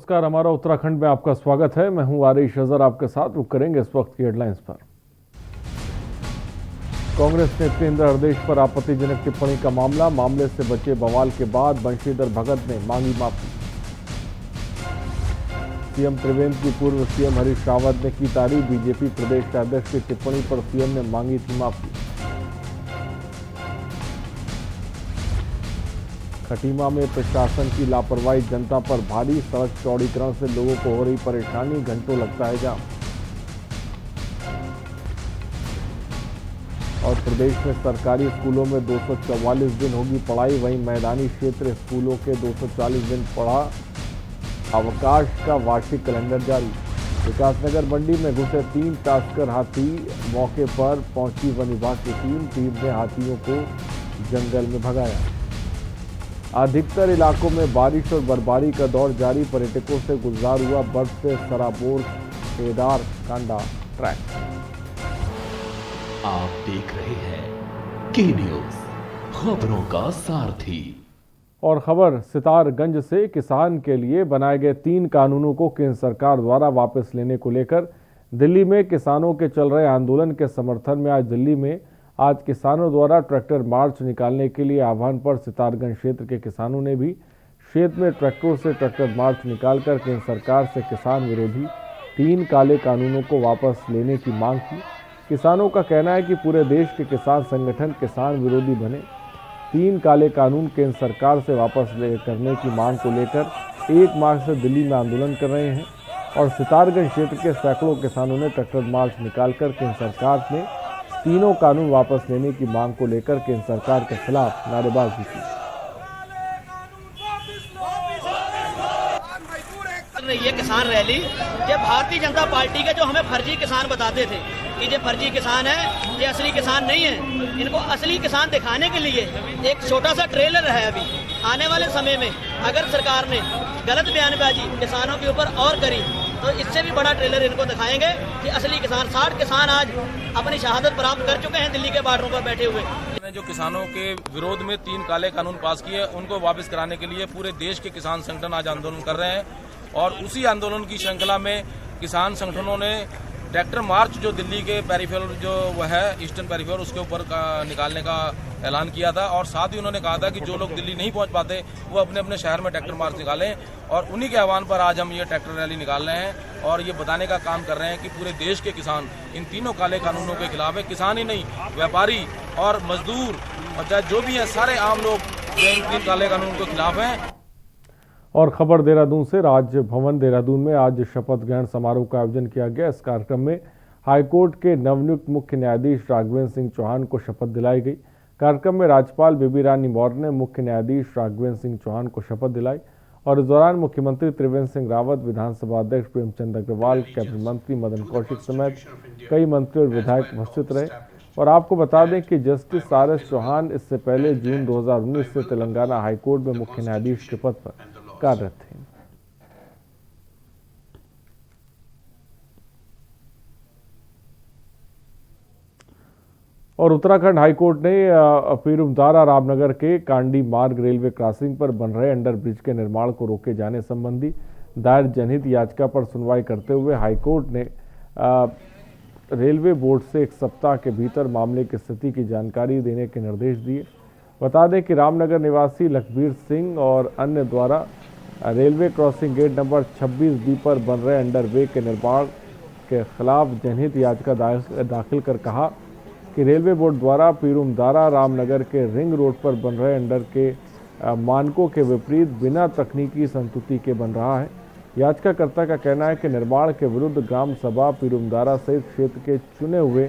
नमस्कार, हमारा उत्तराखंड में आपका स्वागत है। मैं हूं आरिश अजहर, आपके साथ रुक करेंगे इस वक्त की हेडलाइंस पर। कांग्रेस नेत्री इंदिरा हृदयेश पर आपत्तिजनक टिप्पणी का मामले से बचे बवाल के बाद बंशीधर भगत ने मांगी माफी। सीएम त्रिवेंद्र की पूर्व सीएम हरीश रावत ने की तारीफ। बीजेपी प्रदेश अध्यक्ष की टिप्पणी पर सीएम ने मांगी थी माफी। खटीमा में प्रशासन की लापरवाही जनता पर भारी। सड़क चौड़ीकरण से लोगों को हो रही परेशानी, घंटों लगता है जाम। और प्रदेश में सरकारी स्कूलों में 244 दिन होगी पढ़ाई, वहीं मैदानी क्षेत्र स्कूलों के 240 दिन पढ़ा अवकाश का वार्षिक कैलेंडर जारी। विकासनगर मंडी में घुसे 3 टास्कर हाथी, मौके पर पहुंची वन विभाग की टीम ने हाथियों को जंगल में भगाया। अधिकतर इलाकों में बारिश और बर्फबारी का दौर जारी। पर्यटकों से गुलजार हुआ बर्फ से सराबोर केदार कांडा ट्रैक। आप देख रहे हैं के न्यूज, खबरों का सारथी। और खबर सितारगंज से। किसान के लिए बनाए गए 3 कानूनों को केंद्र सरकार द्वारा वापस लेने को लेकर दिल्ली में किसानों के चल रहे आंदोलन के समर्थन में आज किसानों द्वारा ट्रैक्टर मार्च निकालने के लिए आह्वान पर सितारगंज क्षेत्र के किसानों ने भी क्षेत्र में ट्रैक्टरों से ट्रैक्टर मार्च निकालकर केंद्र सरकार से किसान विरोधी 3 काले कानूनों को वापस लेने की मांग की। किसानों का कहना है कि पूरे देश के किसान संगठन किसान विरोधी बने। 3 काले कानून केंद्र सरकार से वापस करने की मांग को लेकर 1 मार्च से दिल्ली में आंदोलन कर रहे हैं। और सितारगंज क्षेत्र के सैकड़ों किसानों ने ट्रैक्टर मार्च निकालकर केंद्र सरकार ने तीनों कानून वापस लेने की मांग को लेकर केंद्र सरकार के खिलाफ नारेबाजी की। ये किसान रैली ये भारतीय जनता पार्टी के जो हमें फर्जी किसान बताते थे कि ये फर्जी किसान है, ये असली किसान नहीं है। इनको असली किसान दिखाने के लिए एक छोटा सा ट्रेलर है। अभी आने वाले समय में अगर सरकार ने गलत बयानबाजी किसानों के ऊपर और करी तो इससे भी बड़ा ट्रेलर इनको दिखाएंगे कि असली किसान 60 किसान आज अपनी शहादत प्राप्त कर चुके हैं दिल्ली के बॉर्डरों पर बैठे हुए। जो किसानों के विरोध में 3 काले कानून पास किए उनको वापस कराने के लिए पूरे देश के किसान संगठन आज आंदोलन कर रहे हैं। और उसी आंदोलन की श्रृंखला में किसान संगठनों ने ट्रैक्टर मार्च जो दिल्ली के पेरिफेरल जो वह है ईस्टर्न पेरिफेरल उसके ऊपर निकालने का ऐलान किया था। और साथ ही उन्होंने कहा था कि जो लोग दिल्ली नहीं पहुंच पाते वो अपने अपने शहर में ट्रैक्टर मार्च निकालें। और उन्हीं के आह्वान पर आज हम ये ट्रैक्टर रैली निकाल रहे हैं और ये बताने का काम कर रहे हैं कि पूरे देश के किसान इन तीनों काले कानूनों के खिलाफ है। किसान ही नहीं, व्यापारी और मजदूर और चाहे जो भी है सारे आम लोग इन 3 काले कानून के खिलाफ हैं। और खबर देहरादून से। राजभवन देहरादून में आज शपथ ग्रहण समारोह का आयोजन किया गया। इस कार्यक्रम में हाईकोर्ट के नवनियुक्त मुख्य न्यायाधीश राघवेंद्र सिंह चौहान को शपथ दिलाई गई। कार्यक्रम में राज्यपाल बेबी रानी मौर्य ने मुख्य न्यायाधीश राघवेंद्र सिंह चौहान को शपथ दिलाई। और इस दौरान मुख्यमंत्री त्रिवेंद्र सिंह रावत, विधानसभा अध्यक्ष प्रेमचंद अग्रवाल, कैबिनेट मंत्री मदन कौशिक समेत कई मंत्री और विधायक उपस्थित रहे। और आपको बता दें कि जस्टिस RS चौहान इससे पहले जून 2019 से तेलंगाना हाईकोर्ट में मुख्य न्यायाधीश के पद पर कार्यरत थे। और उत्तराखंड हाईकोर्ट ने पीरूमदारा रामनगर के कांडी मार्ग रेलवे क्रॉसिंग पर बन रहे अंडर ब्रिज के निर्माण को रोके जाने संबंधी दायर जनहित याचिका पर सुनवाई करते हुए हाईकोर्ट ने रेलवे बोर्ड से 1 सप्ताह के भीतर मामले की स्थिति की जानकारी देने के निर्देश दिए। बता दें कि रामनगर निवासी लखबीर सिंह और अन्य द्वारा railway crossing gate number 26B पर बन रहे अंडरवे के निर्माण के खिलाफ जनहित याचिका दाखिल कर कहा कि रेलवे बोर्ड द्वारा पीरूमदारा रामनगर के रिंग रोड पर बन रहे अंडर के मानकों के विपरीत बिना तकनीकी संतुति के बन रहा है। याचिकाकर्ता का कहना है कि निर्माण के विरुद्ध ग्राम सभा पीरूमदारा सहित क्षेत्र के चुने हुए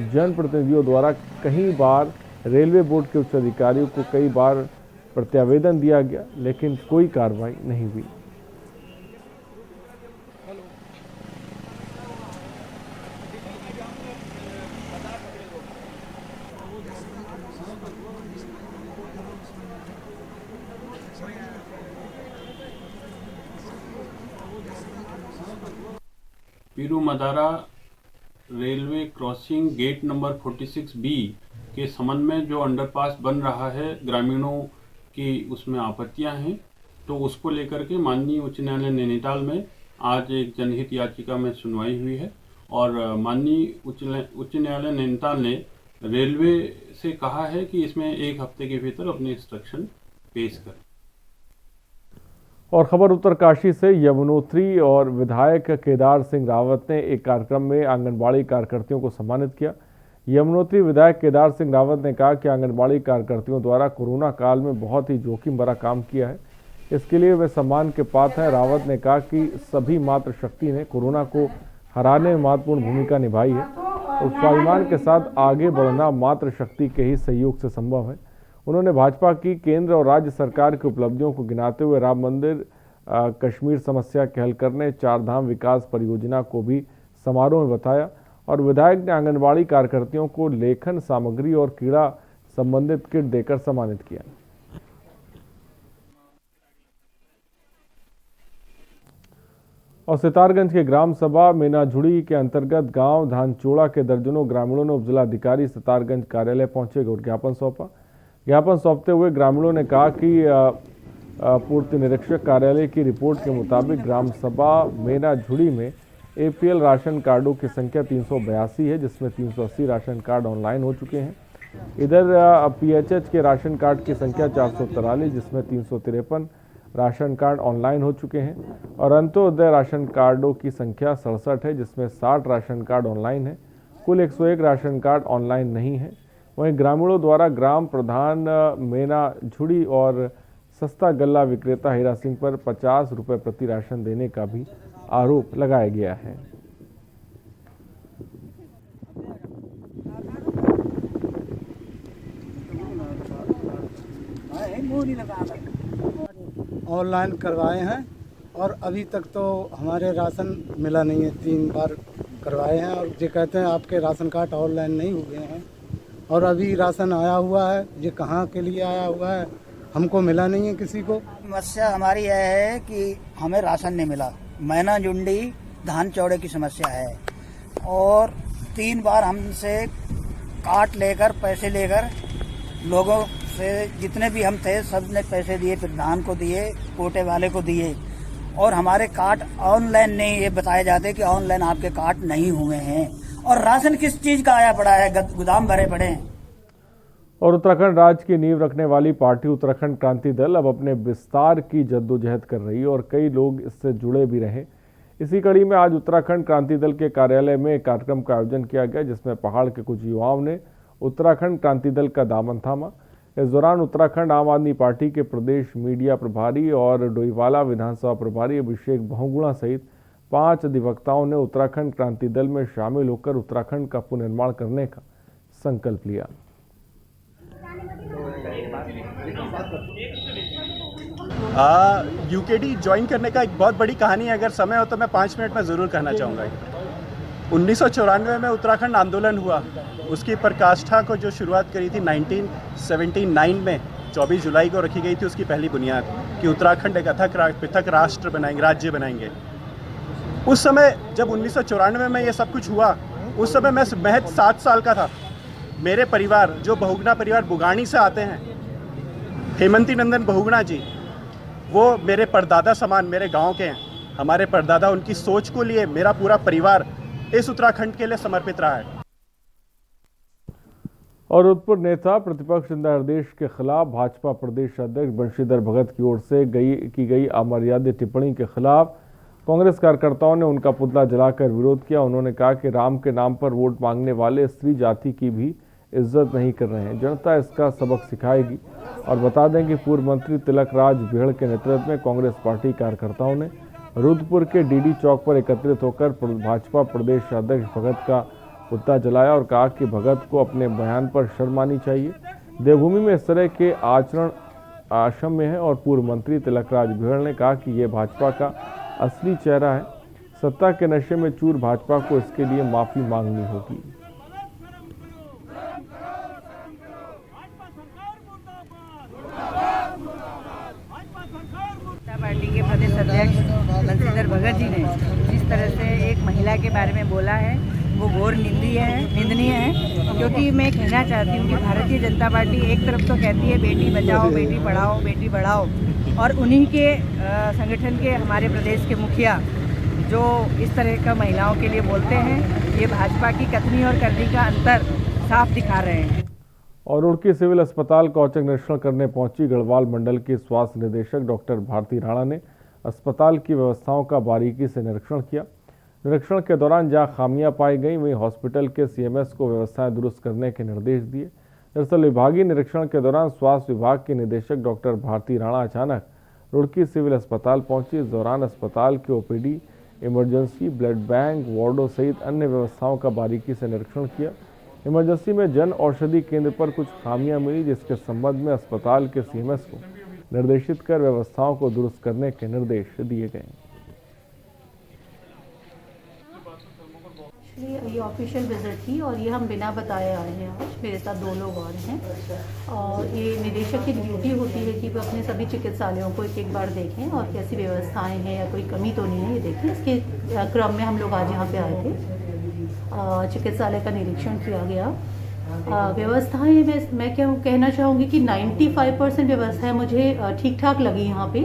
जनप्रतिनिधियों द्वारा कई बार रेलवे बोर्ड के उच्च अधिकारियों को कई बार प्रत्यावेदन दिया गया, लेकिन कोई कार्रवाई नहीं हुई। Pirumdara railway crossing gate number 46B के संबंध में जो अंडरपास बन रहा है, ग्रामीणों की उसमें आपत्तियां हैं तो उसको लेकर के माननीय उच्च न्यायालय नैनीताल में आज एक जनहित याचिका में सुनवाई हुई है और माननीय उच्च न्यायालय नैनीताल ने रेलवे से कहा है कि इसमें 1 हफ्ते के भीतर अपने इंस्ट्रक्शन पेश करें। और खबर उत्तरकाशी से यमुनोत्री और विधायक केदार सिंह रावत ने एक कार्यक्रम में आंगनबाड़ी कार्यकर्तियों को सम्मानित किया। यमुनोत्री विधायक केदार सिंह रावत ने कहा कि आंगनबाड़ी कार्यकर्तियों द्वारा कोरोना काल में बहुत ही जोखिम भरा काम किया है, इसके लिए वे सम्मान के पात्र हैं। रावत ने कहा कि सभी मातृशक्ति ने कोरोना को हराने में महत्वपूर्ण भूमिका निभाई है और स्वाभिमान के साथ आगे बढ़ना मातृशक्ति के ही सहयोग से संभव है। उन्होंने भाजपा की केंद्र और राज्य सरकार की उपलब्धियों को गिनाते हुए राम मंदिर, कश्मीर समस्या के हल करने, 4 धाम विकास परियोजना को भी समारोह में बताया और विधायक ने आंगनबाड़ी कार्यकर्तियों को लेखन सामग्री और कीड़ा संबंधित किट देकर सम्मानित किया। और सितारगंज के ग्राम सभा मेनाझुड़ी के अंतर्गत गांव धानचोड़ा के दर्जनों ग्रामीणों ने उपजिलाधिकारी सितारगंज कार्यालय पहुंचे और ज्ञापन सौंपा। ज्ञापन सौंपते हुए ग्रामीणों ने कहा कि पूर्ति निरीक्षक कार्यालय की रिपोर्ट के मुताबिक ग्राम सभा मेनाझुड़ी में APL राशन कार्डों की संख्या 382 है, जिसमें 380 राशन कार्ड ऑनलाइन हो चुके हैं। इधर PHH के राशन कार्ड की संख्या 443, जिसमें 353 राशन कार्ड ऑनलाइन हो चुके हैं और अंत्योदय राशन कार्डों की संख्या 67 है, जिसमें 60 राशन कार्ड ऑनलाइन है। कुल 101 राशन कार्ड ऑनलाइन नहीं है। वहीं ग्रामीणों द्वारा ग्राम प्रधान मेनाझुड़ी और सस्ता गल्ला विक्रेता हीरा सिंह पर 50 रुपये प्रति राशन देने का भी आरोप लगाया गया है। ऑनलाइन करवाए हैं और अभी तक तो हमारे राशन मिला नहीं है। 3 बार करवाए हैं और ये कहते हैं आपके राशन कार्ड ऑनलाइन नहीं हुए हैं और अभी राशन आया हुआ है, ये कहाँ के लिए आया हुआ है हमको मिला नहीं है किसी को। समस्या हमारी यह है कि हमें राशन नहीं मिला। मेनाझुड़ी धान चौड़े की समस्या है और 3 बार हमसे काट लेकर पैसे लेकर लोगों से जितने भी हम थे सब ने पैसे दिए, प्रधान को दिए, कोटे वाले को दिए और हमारे कार्ड ऑनलाइन नहीं, ये बताए जाते कि ऑनलाइन आपके कार्ड नहीं हुए हैं। और राशन किस चीज का आया पड़ा है, गोदाम भरे पड़े हैं। और उत्तराखंड राज्य की नींव रखने वाली पार्टी उत्तराखंड क्रांति दल अब अपने विस्तार की जद्दोजहद कर रही है और कई लोग इससे जुड़े भी रहे। इसी कड़ी में आज उत्तराखंड क्रांति दल के कार्यालय में एक कार्यक्रम का आयोजन किया गया, जिसमें पहाड़ के कुछ युवाओं ने उत्तराखंड क्रांति दल का दामन थामा। इस दौरान उत्तराखंड आम आदमी पार्टी के प्रदेश मीडिया प्रभारी और डोईवाला विधानसभा प्रभारी अभिषेक बहुगुणा सहित 5 अधिवक्ताओं ने उत्तराखंड क्रांति दल में शामिल होकर उत्तराखंड का पुनर्निर्माण करने का संकल्प लिया। यूकेडी ज्वाइन करने का एक बहुत बड़ी कहानी है। अगर समय हो तो मैं 5 मिनट में ज़रूर कहना चाहूँगा। 1994 में उत्तराखंड आंदोलन हुआ, उसकी पराकाष्ठा को जो शुरुआत करी थी 1979 में 24 जुलाई को रखी गई थी उसकी पहली बुनियाद कि उत्तराखंड एक पृथक राष्ट्र बनाएंगे, राज्य बनाएंगे। उस समय जब 1994 में ये सब कुछ हुआ, उस समय मैं महज 7 साल का था। मेरे परिवार जो बहुगुणा परिवार बुगानी से आते हैं, हेमंती नंदन बहुगुणा जी, वो मेरे परदादा समान मेरे गांव के हैं। हमारे परदादा, उनकी सोच को लिए मेरा पूरा परिवार इस उत्तराखंड के लिए समर्पित रहा है। और उत्पुर नेता प्रतिपक्ष इंदिरा हृदयेश के खिलाफ भाजपा प्रदेश अध्यक्ष बंशीधर भगत की ओर से की गई अमर्यादित टिप्पणी के खिलाफ कांग्रेस कार्यकर्ताओं ने उनका पुतला जलाकर विरोध किया। उन्होंने कहा कि राम के नाम पर वोट मांगने वाले स्त्री जाति की भी इज्जत नहीं कर रहे हैं, जनता इसका सबक सिखाएगी। और बता दें कि पूर्व मंत्री तिलक राज बिहड़ के नेतृत्व में कांग्रेस पार्टी कार्यकर्ताओं ने रुद्रपुर के डीडी चौक पर एकत्रित होकर भाजपा प्रदेश अध्यक्ष भगत का पुतला जलाया और कहा कि भगत को अपने बयान पर शर्म आनी चाहिए। देवभूमि में इस तरह के आचरण अक्षम्य है और पूर्व मंत्री तिलक राज बिहड़ ने कहा कि ये भाजपा का असली चेहरा है। सत्ता के नशे में चूर भाजपा को इसके लिए माफी मांगनी होगी। पार्टी के प्रदेश अध्यक्ष बंशीधर भगत जी ने जिस तरह से एक महिला के बारे में बोला है वो घोर निंदनीय है, क्योंकि मैं कहना चाहती हूँ कि भारतीय जनता पार्टी एक तरफ तो कहती है बेटी बचाओ, बेटी पढ़ाओ, बेटी बढ़ाओ, और उन्हीं के संगठन के हमारे प्रदेश के मुखिया जो इस तरह का महिलाओं के लिए बोलते हैं, ये भाजपा की कथनी और करनी का अंतर साफ दिखा रहे हैं। और रुड़की सिविल अस्पताल का औचक निरीक्षण करने पहुंची गढ़वाल मंडल की स्वास्थ्य निदेशक डॉक्टर भारती राणा ने अस्पताल की व्यवस्थाओं का बारीकी से निरीक्षण किया। निरीक्षण के दौरान जहां खामियां पाई गई वहीं हॉस्पिटल के सीएमएस को व्यवस्थाएं दुरुस्त करने के निर्देश दिए। दरअसल विभागीय निरीक्षण के दौरान स्वास्थ्य विभाग के निदेशक डॉक्टर भारती राणा अचानक रुड़की सिविल अस्पताल पहुंची। इस दौरान अस्पताल के ओपीडी, इमरजेंसी, ब्लड बैंक, वार्डों सहित अन्य व्यवस्थाओं का बारीकी से निरीक्षण किया। इमरजेंसी में जन औषधि केंद्र पर कुछ खामियां मिली, जिसके संबंध में अस्पताल के सीएमएस को निर्देशित कर व्यवस्थाओं को दुरुस्त करने के निर्देश दिए गए। ये ऑफिशियल विजिट थी और ये हम बिना बताए आए हैं। आज मेरे साथ 2 लोग और हैं और ये निदेशक की ड्यूटी होती है कि वो अपने सभी चिकित्सालयों को एक बार देखें और कैसी व्यवस्थाएं हैं या कोई कमी तो नहीं है ये देखें। इसके क्रम में हम लोग आज यहाँ पे आए थे। चिकित्सालय का निरीक्षण किया गया। व्यवस्थाएं मैं क्या कहना चाहूँगी कि 95% व्यवस्थाएं मुझे ठीक ठाक लगी। यहाँ पे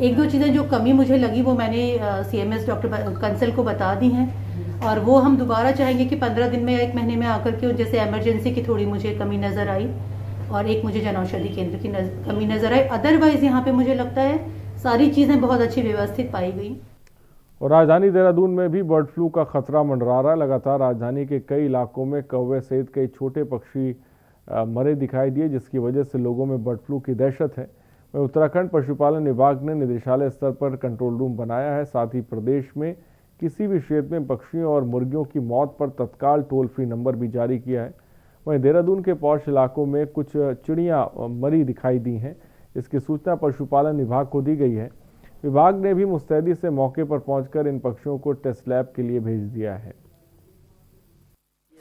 1-2 चीज़ें जो कमी मुझे लगी वो मैंने सीएमएस डॉक्टर कंसल को बता दी हैं और वो हम दोबारा चाहेंगे कि 15 दिन में या 1 महीने में आकर के, जैसे इमरजेंसी की थोड़ी मुझे कमी नज़र आई और एक मुझे जनऔषधि केंद्र की कमी नज़र आई। अदरवाइज़ यहाँ पे मुझे लगता है सारी चीज़ें बहुत अच्छी व्यवस्थित पाई गई। और राजधानी देहरादून में भी बर्ड फ्लू का खतरा मंडरा रहा है। लगातार राजधानी के कई इलाकों में कौवे सहित कई छोटे पक्षी मरे दिखाई दिए, जिसकी वजह से लोगों में बर्ड फ्लू की दहशत है। वहीं उत्तराखंड पशुपालन विभाग ने निदेशालय स्तर पर कंट्रोल रूम बनाया है। साथ ही प्रदेश में किसी भी क्षेत्र में पक्षियों और मुर्गियों की मौत पर तत्काल टोल फ्री नंबर भी जारी किया है। वहीं देहरादून के पौष इलाकों में कुछ चिड़ियां मरी दिखाई दी हैं। इसकी सूचना पशुपालन विभाग को दी गई है। विभाग ने भी मुस्तैदी से मौके पर पहुंचकर इन पक्षियों को टेस्ट लैब के लिए भेज दिया है।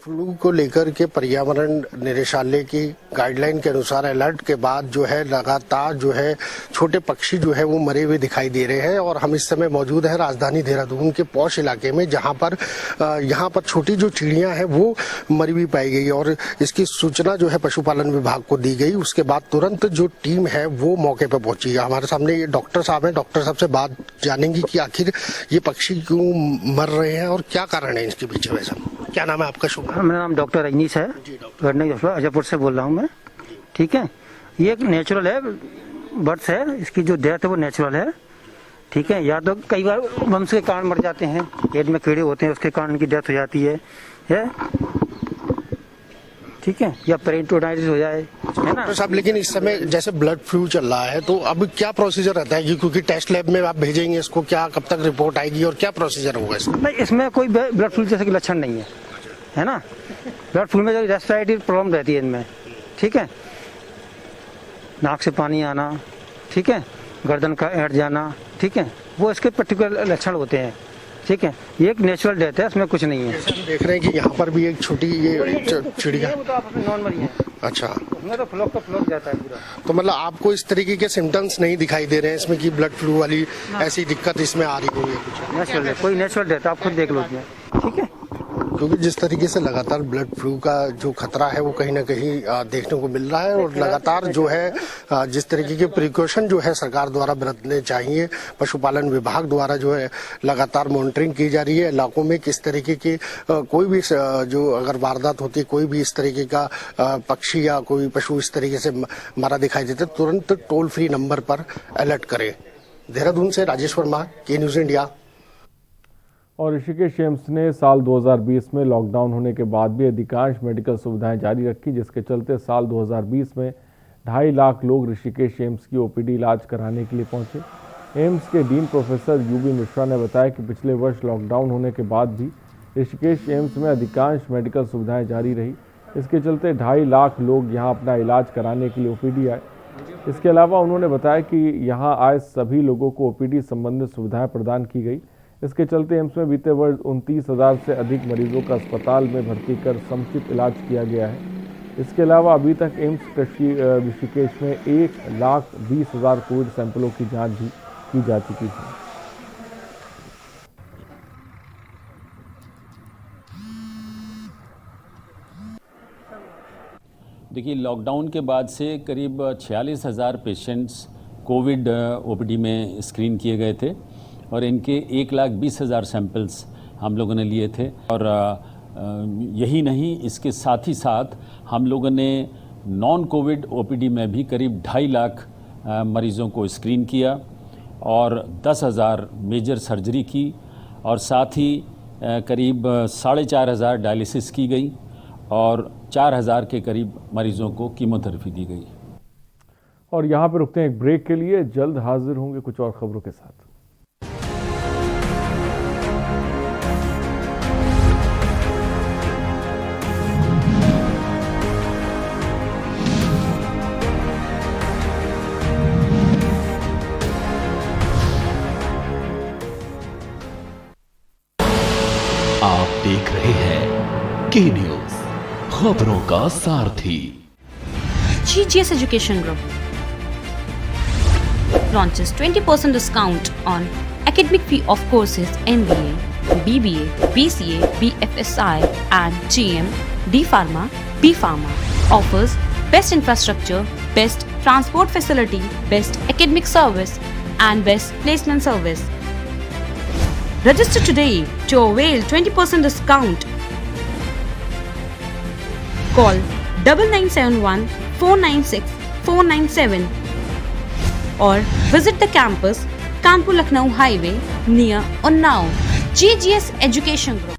फ्लू को लेकर के पर्यावरण निदेशालय की गाइडलाइन के अनुसार अलर्ट के बाद जो है लगातार जो है छोटे पक्षी जो है वो मरे हुए दिखाई दे रहे हैं। और हम इस समय मौजूद हैं राजधानी देहरादून के पौष इलाके में, जहां पर यहाँ पर छोटी जो चिड़ियां हैं वो मरी हुई पाई गई और इसकी सूचना जो है पशुपालन विभाग को दी गई। उसके बाद तुरंत जो टीम है वो मौके पर पहुंची। हमारे सामने ये डॉक्टर साहब हैं। डॉक्टर साहब से बात जानेंगी कि आखिर ये पक्षी क्यों मर रहे हैं और क्या कारण है इसके पीछे। वैसा क्या नाम है आपका? शुभ। मेरा नाम डॉक्टर रजनीश है, वेटरनरी डॉक्टर अजयपुर से बोल रहा हूँ मैं। ठीक है, ये एक नेचुरल है, बर्ड्स है, इसकी जो डेथ है वो नेचुरल है। ठीक है, या तो कई बार वंश के कारण मर जाते हैं, पेट में कीड़े होते हैं उसके कारण इनकी डेथ हो जाती है। ठीक है, या पेरिटोनाइटिस हो जाए, है ना साहब। लेकिन इस समय जैसे ब्लड फ्लू चल रहा है तो अब क्या प्रोसीजर रहता है, क्योंकि टेस्ट लैब में आप भेजेंगे इसको, क्या कब तक रिपोर्ट आएगी और क्या प्रोसीजर होगा इसमें? नहीं, इसमें कोई ब्लड फ्लू जैसे लक्षण नहीं है ना। ब्लड फ्लू में जो रेस्पिरेटरी प्रॉब्लम रहती है इनमें, ठीक है, नाक से पानी आना, ठीक है, गर्दन का ऐंठ जाना, ठीक है, वो इसके पर्टिकुलर लक्षण होते हैं। ठीक है, ये एक नेचुरल डेथ है, इसमें कुछ नहीं है। हम देख रहे हैं कि यहाँ पर भी एक छोटी ये चिड़िया नॉर्मल ही है। अच्छा, उसमें तो फ्लोक जाता है पूरा। तो मतलब आपको इस तरीके के सिम्टम्स नहीं दिखाई दे रहे हैं इसमें कि ब्लड फ्लू वाली ऐसी दिक्कत इसमें आ रही है? कुछ नेचुरल है, कोई नेचुरल डेथ आप खुद देख लो। ठीक है, क्योंकि जिस तरीके से लगातार ब्लड फ्लू का जो खतरा है वो कहीं ना कहीं देखने को मिल रहा है और लगातार जो है जिस तरीके के प्रिकॉशन जो है सरकार द्वारा बरतने चाहिए, पशुपालन विभाग द्वारा जो है लगातार मॉनिटरिंग की जा रही है इलाकों में। किस तरीके की कोई भी जो अगर वारदात होती है, कोई भी इस तरीके का पक्षी या कोई पशु इस तरीके से मरा दिखाई देता है, तुरंत टोल फ्री नंबर पर अलर्ट करें। देहरादून से राजेश वर्मा, के न्यूज इंडिया। और ऋषिकेश एम्स ने साल 2020 में लॉकडाउन होने के बाद भी अधिकांश मेडिकल सुविधाएं जारी रखी, जिसके चलते साल 2020 में 2.5 लाख लोग ऋषिकेश एम्स की ओपीडी इलाज कराने के लिए पहुंचे। एम्स के डीन प्रोफेसर यूबी मिश्रा ने बताया कि पिछले वर्ष लॉकडाउन होने के बाद भी ऋषिकेश एम्स में अधिकांश मेडिकल सुविधाएं जारी रही। इसके चलते 2.5 लाख लोग यहां अपना इलाज कराने के लिए ओपीडी आए। इसके अलावा उन्होंने बताया कि यहां आए सभी लोगों को ओपीडी संबंधित सुविधाएं प्रदान की गई। इसके चलते एम्स में बीते वर्ष 29,000 से अधिक मरीजों का अस्पताल में भर्ती कर समुचित इलाज किया गया है। इसके अलावा अभी तक एम्स ऋषिकेश में 1,20,000 कोविड सैंपलों की जांच भी की जा चुकी है। देखिए, लॉकडाउन के बाद से करीब 46,000 पेशेंट्स कोविड ओपीडी में स्क्रीन किए गए थे और इनके 1,20,000 सैंपल्स हम लोगों ने लिए थे। और यही नहीं, इसके साथ ही साथ हम लोगों ने नॉन कोविड ओपीडी में भी करीब 2.5 लाख मरीज़ों को स्क्रीन किया और 10,000 मेजर सर्जरी की और साथ ही करीब 4,500 डायलिसिस की गई और 4,000 के करीब मरीजों को कीमोथेरेपी दी गई। और यहाँ पर रुकते हैं एक ब्रेक के लिए, जल्द हाजिर होंगे कुछ और खबरों के साथ। आप देख रहे हैं के न्यूज, खबरों का सारथी। GGS Education Group launches 20% discount on academic fee of courses MBA, BBA, BCA, BFSI and GM, D Pharma, B Pharma. Offers best infrastructure, best transport facility, best academic service and best placement service. Register today to avail 20% discount. Call 9971 496 497 or visit the campus Kanpur Lucknow Highway near Unnao. GGS Education Group.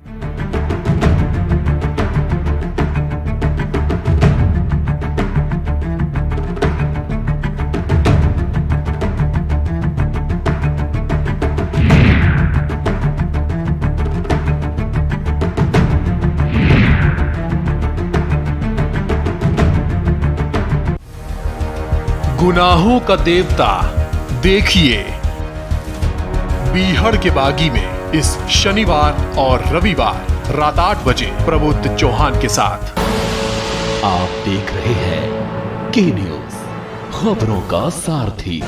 गुनाहों का देवता देखिए बीहड़ के बागी में इस शनिवार और रविवार रात 8 बजे प्रबुद्ध चौहान के साथ। आप देख रहे हैं के न्यूज, खबरों का सारथी।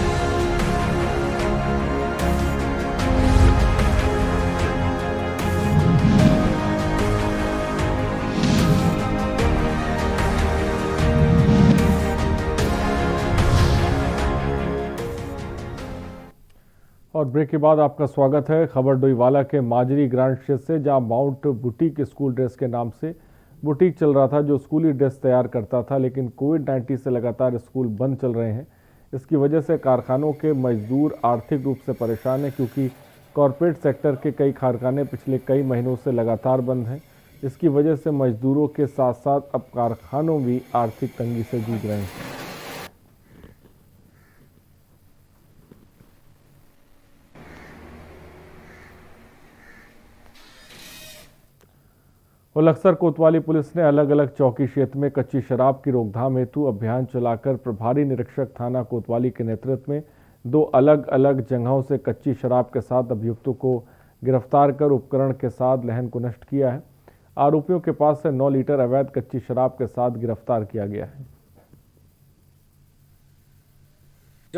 और ब्रेक के बाद आपका स्वागत है। खबर डोईवाला के माजरी ग्रांड क्षेत्र से, जहां माउंट बुटीक स्कूल ड्रेस के नाम से बुटीक चल रहा था जो स्कूली ड्रेस तैयार करता था, लेकिन कोविड-19 से लगातार स्कूल बंद चल रहे हैं। इसकी वजह से कारखानों के मजदूर आर्थिक रूप से परेशान हैं, क्योंकि कॉरपोरेट सेक्टर के कई कारखाने पिछले कई महीनों से लगातार बंद हैं। इसकी वजह से मजदूरों के साथ साथ अब कारखानों भी आर्थिक तंगी से जूझ रहे हैं। उलक्सर कोतवाली पुलिस ने अलग अलग चौकी क्षेत्र में कच्ची शराब की रोकथाम हेतु अभियान चलाकर प्रभारी निरीक्षक थाना कोतवाली के नेतृत्व में 2 अलग अलग जगहों से कच्ची शराब के साथ अभियुक्तों को गिरफ्तार कर उपकरण के साथ लहन को नष्ट किया है। आरोपियों के पास से 9 लीटर अवैध कच्ची शराब के साथ गिरफ्तार किया गया है।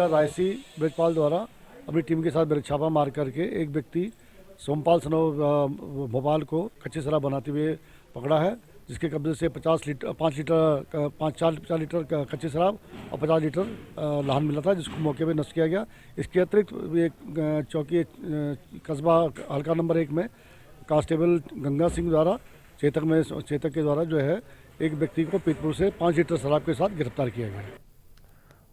रायसी ब्रजपाल द्वारा अपनी टीम के साथ छापा मार करके एक व्यक्ति सोमपाल सनो भोपाल को कच्ची शराब बनाते हुए पकड़ा है, जिसके कब्जे से 5 लीटर कच्ची शराब और 50 लीटर लहन मिला था, जिसको मौके पे नष्ट किया गया। इसके अतिरिक्त एक चौकी कस्बा हल्का नंबर 1 में कांस्टेबल गंगा सिंह द्वारा चेतक के द्वारा जो है एक व्यक्ति को पीतपुर से 5 लीटर शराब के साथ गिरफ्तार किया गया।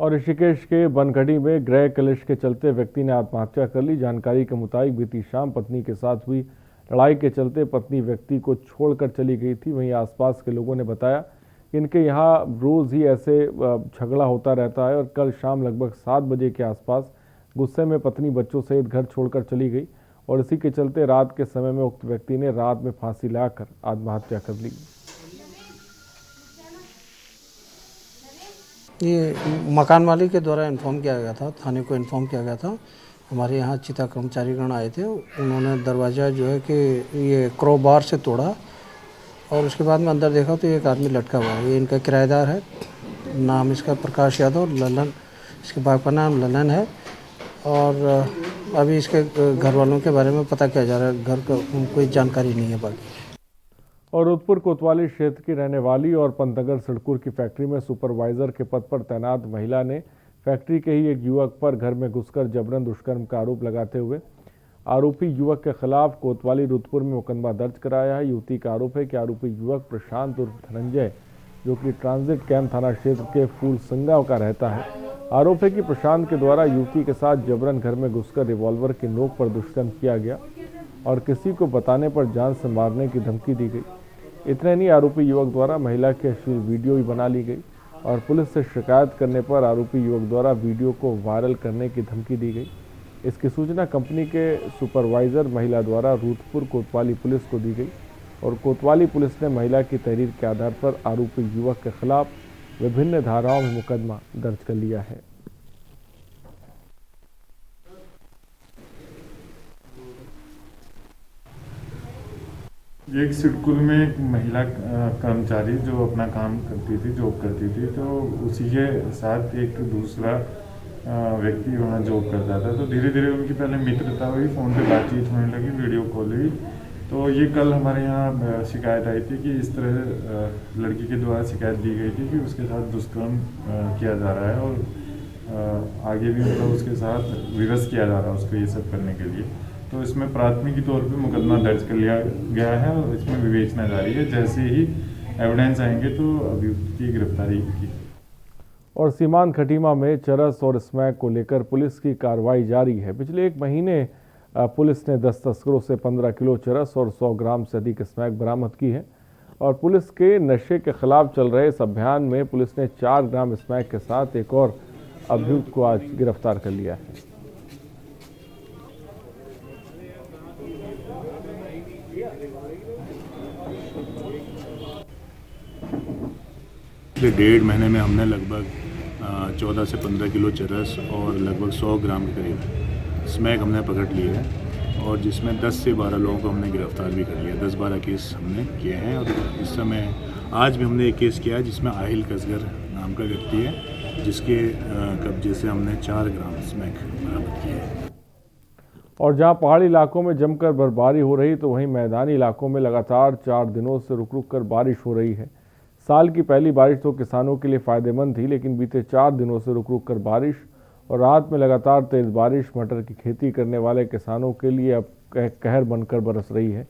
और ऋषिकेश के बनगढ़ी में गृह कलेश के चलते व्यक्ति ने आत्महत्या कर ली। जानकारी के मुताबिक बीती शाम पत्नी के साथ हुई लड़ाई के चलते पत्नी व्यक्ति को छोड़कर चली गई थी। वहीं आसपास के लोगों ने बताया कि इनके यहाँ रोज़ ही ऐसे झगड़ा होता रहता है और कल शाम लगभग 7 बजे के आसपास गुस्से में पत्नी बच्चों सहित घर छोड़कर चली गई और इसी के चलते रात के समय में उक्त व्यक्ति ने रात में फांसी लगाकर आत्महत्या कर ली। ये मकान मालिक के द्वारा इन्फॉर्म किया गया था, थाने को इन्फॉर्म किया गया था। हमारे यहाँ चिता कर्मचारीगण आए थे, उन्होंने दरवाज़ा जो है कि ये क्रोबार से तोड़ा और उसके बाद में अंदर देखा तो एक आदमी लटका हुआ है। ये इनका किराएदार है, नाम इसका प्रकाश यादव, ललन, इसके बाप का नाम ललन है। और अभी इसके घर वालों के बारे में पता किया जा रहा है, घर का कोई जानकारी नहीं है बाकी। और रुद्रपुर कोतवाली क्षेत्र की रहने वाली और पंतनगर सिडकुर की फैक्ट्री में सुपरवाइजर के पद पर तैनात महिला ने फैक्ट्री के ही एक युवक पर घर में घुसकर जबरन दुष्कर्म का आरोप लगाते हुए आरोपी युवक के खिलाफ कोतवाली रुद्रपुर में मुकदमा दर्ज कराया है। युवती का आरोप है कि आरोपी युवक प्रशांत उर्फ धनंजय, जो कि ट्रांजिट कैंप थाना क्षेत्र के फूलसंगा का रहता है, आरोप है कि प्रशांत के द्वारा युवती के साथ जबरन घर में घुसकर रिवॉल्वर की नोक पर दुष्कर्म किया गया और किसी को बताने पर जान से मारने की धमकी दी गई। इतने नहीं, आरोपी युवक द्वारा महिला की अश्लील वीडियो भी बना ली गई और पुलिस से शिकायत करने पर आरोपी युवक द्वारा वीडियो को वायरल करने की धमकी दी गई। इसकी सूचना कंपनी के सुपरवाइजर महिला द्वारा रुद्रपुर कोतवाली पुलिस को दी गई और कोतवाली पुलिस ने महिला की तहरीर के आधार पर आरोपी युवक के खिलाफ विभिन्न धाराओं में मुकदमा दर्ज कर लिया है। एक सिडकुल में एक महिला कर्मचारी जो अपना काम करती थी, जॉब करती थी, तो उसी के साथ एक दूसरा व्यक्ति वहाँ जॉब करता था। तो धीरे धीरे उनकी पहले मित्रता हुई, फ़ोन पे बातचीत होने लगी, वीडियो कॉल हुई। तो ये कल हमारे यहाँ शिकायत आई थी कि इस तरह लड़की के द्वारा शिकायत दी गई थी कि उसके साथ दुष्कर्म किया जा रहा है और आगे भी मतलब उसके साथ विवश किया जा रहा है उसको ये सब करने के लिए। तो इसमें प्राथमिकी तौर पे मुकदमा दर्ज कर लिया गया है और इसमें विवेचना जारी है। जैसे ही एविडेंस आएंगे तो अभियुक्त की गिरफ्तारी की। और सीमांत खटीमा में चरस और स्मैक को लेकर पुलिस की कार्रवाई जारी है। पिछले एक महीने पुलिस ने 10 तस्करों से 15 किलो चरस और 100 ग्राम से अधिक स्मैक बरामद की है और पुलिस के नशे के खिलाफ चल रहे इस अभियान में पुलिस ने 4 ग्राम स्मैक के साथ एक और अभियुक्त को आज गिरफ्तार कर लिया है। डेढ़ महीने में हमने लगभग 14 से 15 किलो चरस और लगभग 100 ग्राम के करीब स्मैक हमने पकड़ लिए है और जिसमें 10 से 12 लोगों को हमने गिरफ्तार भी कर लिया। 10-12 केस हमने किए हैं और इस समय आज भी हमने एक केस किया है जिसमें आहिल कसगर नाम का व्यक्ति है, जिसके कब्जे से हमने 4 ग्राम स्मैक बरामद किए हैं। और जहां पहाड़ी इलाकों में जमकर बर्फबारी हो रही तो वहीं मैदानी इलाकों में लगातार 4 दिनों से रुक कर बारिश हो रही है। साल की पहली बारिश तो किसानों के लिए फ़ायदेमंद थी, लेकिन बीते 4 दिनों से रुक कर बारिश और रात में लगातार तेज़ बारिश मटर की खेती करने वाले किसानों के लिए अब कहर बनकर बरस रही है।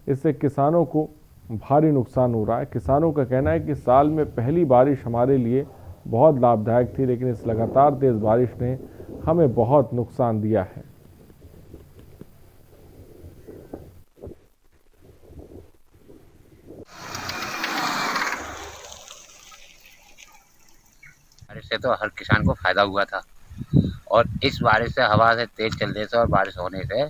इससे किसानों को भारी नुकसान हो रहा है। किसानों का कहना है कि साल में पहली बारिश हमारे लिए बहुत लाभदायक थी, लेकिन इस लगातार तेज़ बारिश ने हमें बहुत नुकसान दिया है। बारिश से तो हर किसान को फायदा हुआ था और इस बारिश से हवा से तेज चलने से और बारिश होने से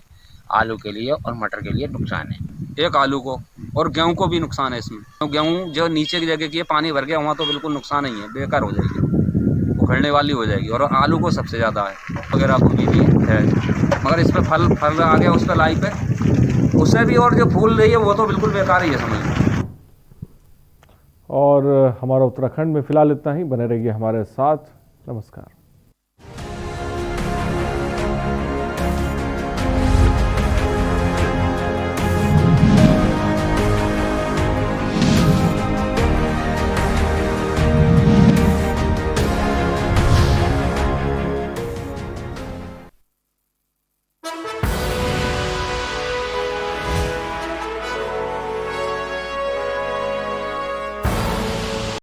आलू के लिए और मटर के लिए नुकसान है। एक आलू को और गेहूं को भी नुकसान है इसमें। तो गेहूं जो नीचे की जगह की है, पानी भर गया वहाँ तो बिल्कुल नुकसान ही है, बेकार हो जाएगी, उखड़ने वाली हो जाएगी। और आलू को सबसे ज़्यादा है वगैरह को भी है, मगर इस पर फल आ गया उस पर लाई पे, उससे भी और जो फूल रही है वो तो बिल्कुल बेकार ही है समझ लो। और हमारा उत्तराखंड में फिलहाल इतना ही। बने रहिए हमारे साथ। नमस्कार।